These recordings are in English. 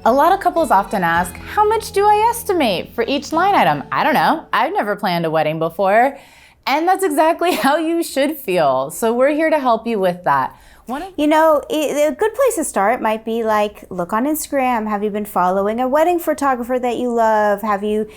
A lot of couples often ask, how much do I estimate for each line item? I don't know. I've never planned a wedding before. And that's exactly how you should feel. So we're here to help you with that. A good place to start might be like, look on Instagram. Have you been following a wedding photographer that you love? Have you,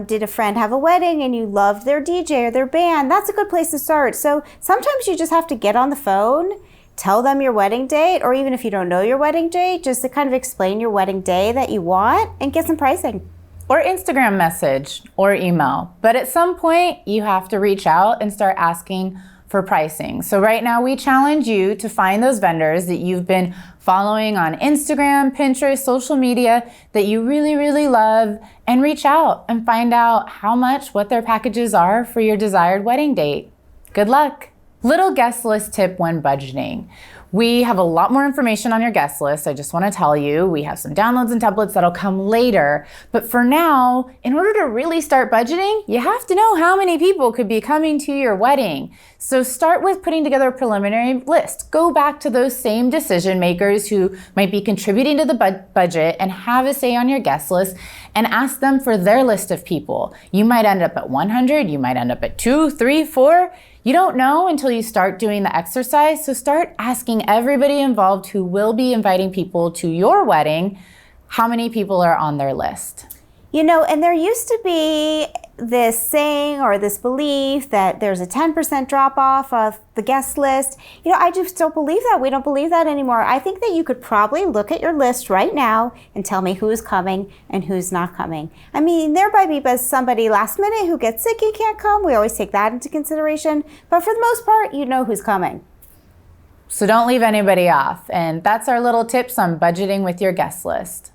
did a friend have a wedding and you loved their DJ or their band? That's a good place to start. So sometimes you just have to get on the phone, tell them your wedding date, or even if you don't know your wedding date, just to kind of explain your wedding day that you want and get some pricing. Or Instagram message or email. But at some point, you have to reach out and start asking for pricing. So right now, we challenge you to find those vendors that you've been following on Instagram, Pinterest, social media that you really, really love, and reach out and find out how much, what their packages are for your desired wedding date. Good luck. Little guest list tip when budgeting. We have a lot more information on your guest list. I just want to tell you, we have some downloads and templates that'll come later. But for now, in order to really start budgeting, you have to know how many people could be coming to your wedding. So start with putting together a preliminary list. Go back to those same decision makers who might be contributing to the budget and have a say on your guest list and ask them for their list of people. You might end up at 100, you might end up at 2, 3, 4. You don't know until you start doing the exercise, so start asking everybody involved who will be inviting people to your wedding how many people are on their list. And there used to be this saying or this belief that there's a 10% drop off of the guest list. I just don't believe that. We don't believe that anymore. I think that you could probably look at your list right now and tell me who's coming and who's not coming. There might be somebody last minute who gets sick, he can't come. We always take that into consideration. But for the most part, you know who's coming. So don't leave anybody off. And that's our little tips on budgeting with your guest list.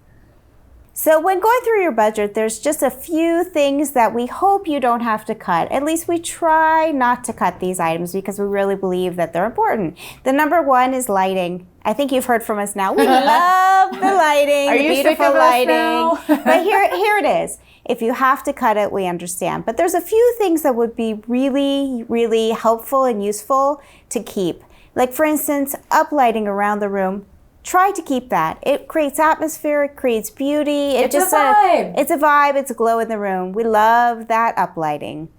So when going through your budget, there's just a few things that we hope you don't have to cut. At least we try not to cut these items because we really believe that they're important. The number one is lighting. I think you've heard from us now. We love the lighting, Are the you beautiful sick of us now? lighting. But here it is. If you have to cut it, we understand. But there's a few things that would be really, really helpful and useful to keep. Like for instance, uplighting around the room. Try to keep that. It creates atmosphere, it creates beauty. It's a vibe. It's a vibe, it's a glow in the room. We love that uplighting.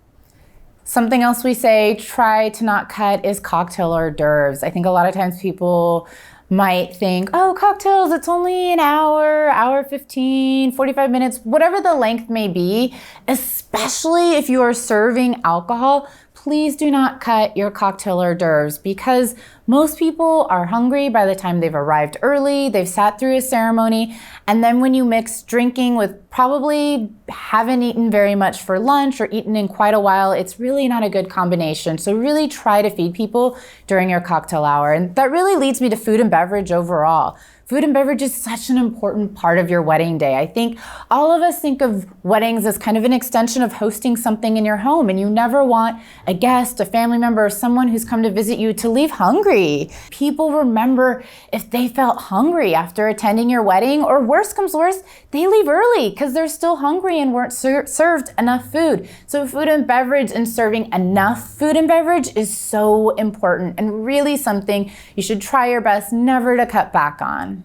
Something else we say, try to not cut, is cocktail hors d'oeuvres. I think a lot of times people might think, oh, cocktails, it's only an hour 15, 45 minutes, whatever the length may be, especially if you are serving alcohol. Please do not cut your cocktail hors d'oeuvres because most people are hungry by the time they've arrived early, they've sat through a ceremony, and then when you mix drinking with probably haven't eaten very much for lunch or eaten in quite a while, it's really not a good combination. So really try to feed people during your cocktail hour. And that really leads me to food and beverage overall. Food and beverage is such an important part of your wedding day. I think all of us think of weddings as kind of an extension of hosting something in your home, and you never want a guest, a family member, or someone who's come to visit you to leave hungry. People remember if they felt hungry after attending your wedding, or worse comes worse, they leave early because they're still hungry and weren't served enough food. So food and beverage and serving enough food and beverage is so important and really something you should try your best never to cut back on.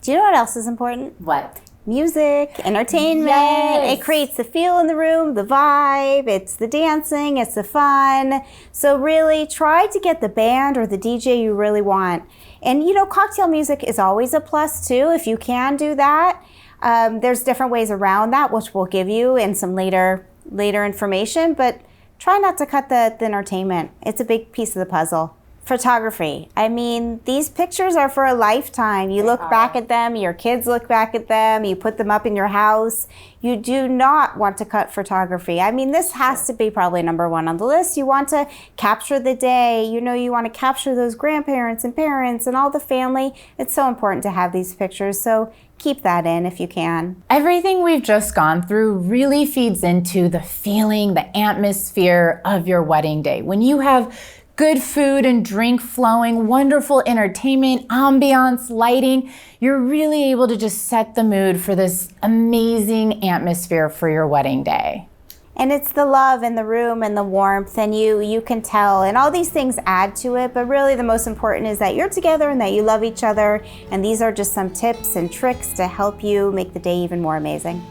Do you know what else is important? What? Music, entertainment. Yes. It creates the feel in the room, the vibe, it's the dancing, it's the fun. So really try to get the band or the DJ you really want. And cocktail music is always a plus too, if you can do that. There's different ways around that, which we'll give you in some later information, but try not to cut the entertainment. It's a big piece of the puzzle. Photography. These pictures are for a lifetime. You look back at them, your kids look back at them, you put them up in your house. You do not want to cut photography. This has to be probably number one on the list. You want to capture the day. You want to capture those grandparents and parents and all the family. It's so important to have these pictures. So keep that in if you can. Everything we've just gone through really feeds into the feeling, the atmosphere of your wedding day. When you have good food and drink flowing, wonderful entertainment, ambiance, lighting, you're really able to just set the mood for this amazing atmosphere for your wedding day. And it's the love in the room and the warmth, and you can tell, and all these things add to it, but really the most important is that you're together and that you love each other, and these are just some tips and tricks to help you make the day even more amazing.